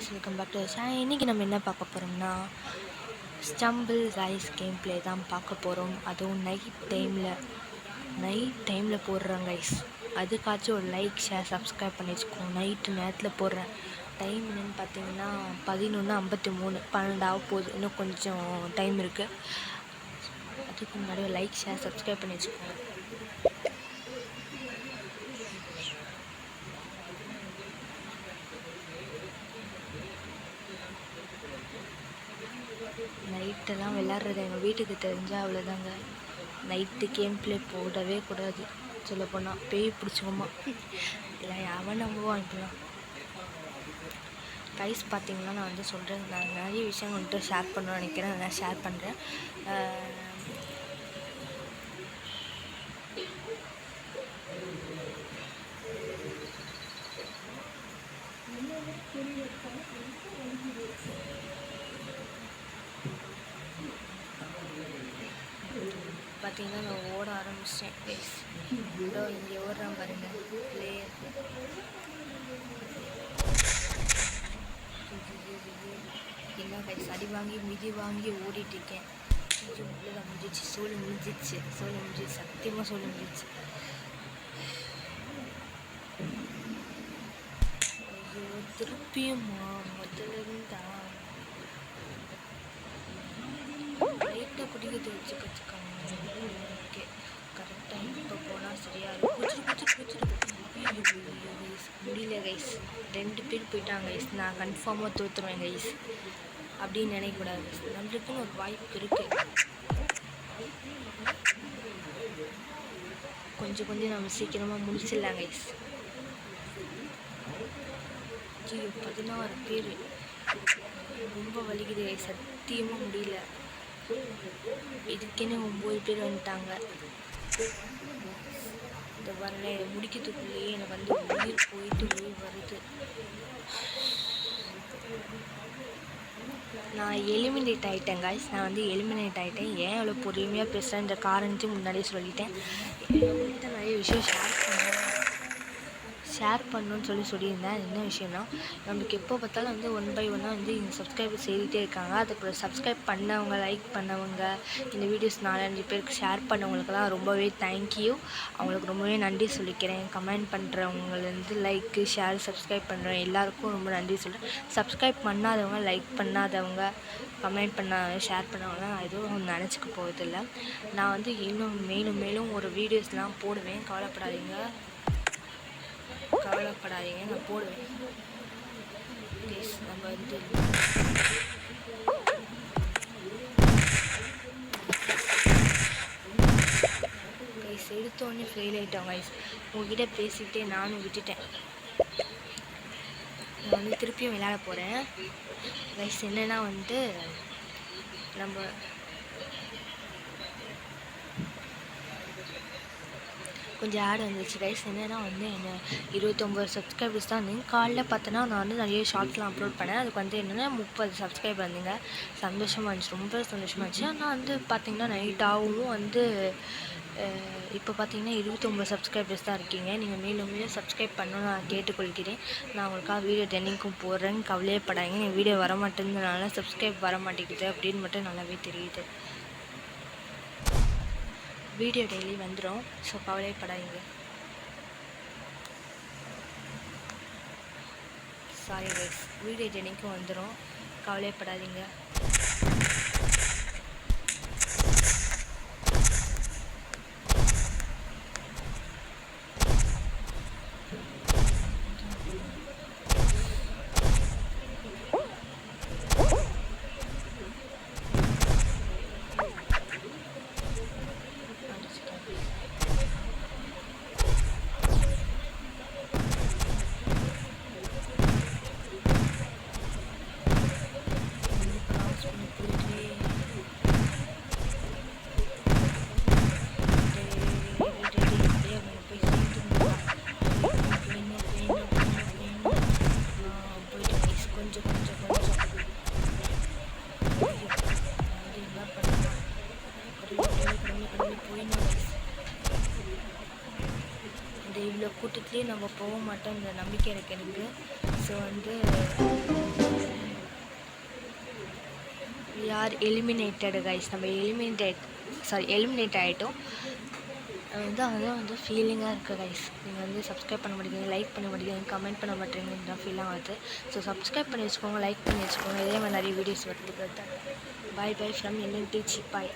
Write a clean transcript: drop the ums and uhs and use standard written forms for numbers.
guys, welcome back to the channel. இன்றைக்கி நம்ம என்ன பார்க்க போகிறோம்னா ஸ்டம்பிள் ரைஸ் கேம் ப்ளே தான் பார்க்க போகிறோம். அதுவும் நைட் டைமில் போடுறேன் கைஸ். அதுக்காச்சும் ஒரு லைக் ஷேர் சப்ஸ்கிரைப் பண்ணி வச்சுக்கோங்க. நைட்டு நேரத்தில் போடுறேன். டைம் என்னென்னு பார்த்தீங்கன்னா 11:53 12 போகுது. இன்னும் கொஞ்சம் டைம் இருக்குது. அதுக்கு முன்னாடி லைக் ஷேர் சப்ஸ்கிரைப் பண்ணி வச்சுக்கோங்க. நைட்டெல்லாம் விளாட்றது எங்கள் வீட்டுக்கு தெரிஞ்சால் அவ்வளோதாங்க. நைட்டு கேம் ப்ளே போடவே கூடாது. சொல்லப்போனால் பேய் பிடிச்சிக்குமா இல்லை அவன் நம்புவான். இப்போலாம் கைஸ் பார்த்தீங்கன்னா நான் வந்து சொல்கிறேன், நான் நிறைய விஷயம் வந்துட்டு ஷேர் பண்ணணும்னு நினைக்கிறேன். நான் ஷேர் பண்ணுறேன். பார்த்தீங்கன்னா நான் ஓட ஆரம்பிச்சிட்டேன் கைஸ். இதோ இங்கே ஓடுறான் பாருங்கள் பிளேயர். என்ன கைஸ், அடி வாங்கி மிதி வாங்கி ஓடிட்டுருக்கேன். கொஞ்சம் உள்ளே முடிஞ்சிச்சு. சோழ முடிஞ்சிச்சு. சத்தியமாக சோழ முடிஞ்சிச்சு. ஐயோ, திருப்பியுமா முதல்ல இருந்தா லைட்டாக பிடிக்கிறது வச்சுக்கோங்க. ஓகே, கரெக்டாக இப்போ போனால் சரியாக இருக்கும். முடியல கைஸ். 2 பேர் போயிட்டாங்க கைஸ். நான் கன்ஃபார்மாக தோற்றுருவேன் கைஸ். அப்படின்னு நினைக்கக்கூடாது கைஸ். நம்மளுக்குன்னு ஒரு வாய்ப்பு இருக்குது. கொஞ்சம் நம்ம சீக்கிரமாக முடிச்சிடலாம் கைஸ். 16 பேர். ரொம்ப வலிக்குது கைஸ். சத்தியமாக முடியல. இதுக்கேன்னு 9 பேர் வந்துட்டாங்க. இந்த வரல முடிக்கிறதுக்குள்ளேயே எனக்கு வந்து உயிர் போயிட்டு உயிர் வருது. நான் எலிமினேட் ஆகிட்டேன் காய்ஸ். ஏன் அவ்வளோ பொறுமையாக பேசுகிறேன் இந்த காரணத்தையும் முன்னாடியே சொல்லிட்டேன். உங்கள்கிட்ட நிறைய விஷயம் ஷேர் பண்ணணுன்னு சொல்லியிருந்தேன். என்ன விஷயம்னா, நம்மளுக்கு எப்போ பார்த்தாலும் வந்து 1 by 1 வந்து இந்த சப்ஸ்கிரைபர் செய்துகிட்டே இருக்காங்க. அதுக்கு சப்ஸ்கிரைப் பண்ணவங்க, லைக் பண்ணவங்க, இந்த வீடியோஸ் 4-5 பேருக்கு ஷேர் பண்ணவங்களுக்கெல்லாம் ரொம்பவே தேங்க்யூ. அவங்களுக்கு ரொம்பவே நன்றி சொல்லிக்கிறேன். கமெண்ட் பண்ணுறவங்கலேருந்து லைக்கு ஷேர் சப்ஸ்கிரைப் பண்ணுறவங்க எல்லாருக்கும் ரொம்ப நன்றி சொல்கிறேன். சப்ஸ்கிரைப் பண்ணாதவங்க, லைக் பண்ணாதவங்க, கமெண்ட் ஷேர் பண்ணவங்களாம் நான் எதுவும் நினச்சிக்க போகிறதில்ல. நான் வந்து இன்னும் மேலும் ஒரு வீடியோஸ்லாம் போடுவேன். கவலைப்படாதீங்க, நான் போடுவேன். நம்ம வந்து கைஸ் எடுத்தோடனே ஃபெயில் ஆகிட்டோம் கைஸ். உங்ககிட்ட பேசிக்கிட்டே நானும் விட்டுட்டேன். நான் வந்து திருப்பியும் விளையாட போகிறேன் கைஸ். என்னென்னா வந்து நம்ம கொஞ்சம் ஆட் வந்துச்சு கைஸ். என்னென்னா வந்து என்ன 29 சப்ஸ்கிரைபர்ஸ் தான் இருந்தீங்க. காலைல பார்த்தோன்னா நான் வந்து நிறைய ஷார்ட்ஸ்லாம் அப்லோட் பண்ணேன். அதுக்கு வந்து என்னென்னா 30 சப்ஸ்கிரைபர் இருந்தீங்க. சந்தோஷமாக இருந்துச்சு, ரொம்ப சந்தோஷமாக இருந்துச்சு. ஆனால் வந்து பார்த்திங்கன்னா நைட்டாகவும் வந்து இப்போ பார்த்தீங்கன்னா 29 சப்ஸ்கிரைபர்ஸ் தான் இருக்கீங்க. நீங்கள் மேலும் சப்ஸ்கிரைப் பண்ணணும்னு நான் கேட்டுக்கொள்கிறேன். நான் உங்களுக்காக வீடியோ தினைக்கும் போடுறேன்னு கவலையப்படாதீங்க. என் வீடியோ வர மாட்டேங்கிறதுனால சப்ஸ்கிரைப் வர மாட்டேங்குது அப்படின்னு மட்டும் நல்லாவே தெரியுது. வீடியோ டெய்லி வந்துடும், ஸோ கவலைப்படாதீங்க. சாரி கைஸ், வீடியோ தினைக்கும் வந்துடும், கவலைப்படாதீங்க. இவ்வளோ கூட்டத்துலேயே நம்ம போக மாட்டோம் இந்த நம்பிக்கை எனக்கு. ஸோ வந்து ஆர் எலிமினேட்டட் கைஸ். நம்ம எலிமினேட் ஆகிட்டோம். அதான் வந்து ஃபீலிங்காக இருக்குது கைஸ். நீங்கள் வந்து சப்ஸ்கிரைப் பண்ண மாட்டேங்க, லைக் பண்ண மாட்டேங்க, கமெண்ட் பண்ண மாட்டேங்கன்னு தான் ஃபீலாக ஆகுது. ஸோ சப்ஸ்கிரைப் பண்ணி வச்சுக்கோங்க, லைக் பண்ணி வச்சுக்கோங்க. இதே மாதிரி நிறைய வீடியோஸ் வரதுக்கு. பாய் பாய் ஃப்ரம் NNTG. பாய்.